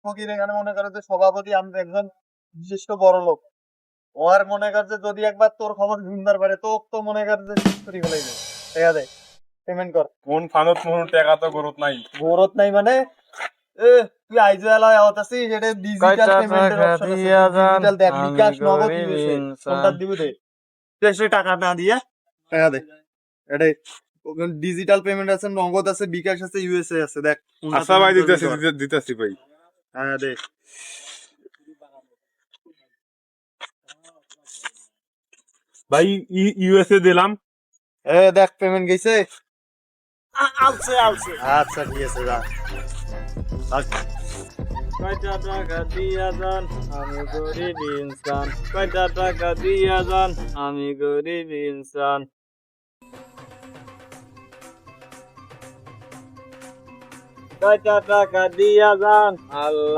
ফকির এখানে মনে করে যে সভাপতি আমি একজন বিশিষ্ট বড় লোক। ওর মনে কর যে যদি একবার তোর খবর শুনবার পারে তো তো মনে কর যে শেষ করে ফেলাইবে। ঠিক আছে পেমেন্ট কর। কোন ফানত মন টাকা তো গরত নাই। গরত নাই মানে এ তুই আইজো এলাকায় আছিস এটা ডিজিটাল পেমেন্টের অপশন আছে ডিজিটাল দেখ বিকাশ নগদ ইউএসএ কোনটা দিবি দে তুই টাকা না দিয়া টাকা দে এটা ডিজিটাল পেমেন্ট আছে নগদ আছে বিকাশ আছে ইউএসএ আছে দেখ আচ্ছা ভাই দিতেছি ভাই। হ্যাঁ দে ভাই ইউএসএ দিলাম। দেখ পেমেন্ট গেছে আলছে আলছে। আচ্ছা ঠিক আছে যা কয়টা টাকা দিয়া যান আমি গরিব ইনসান, কয়টা টাকা দিয়া যান আমি গরিব ইনসান। কয়টা টাকা দিয়া যান আল্লাহ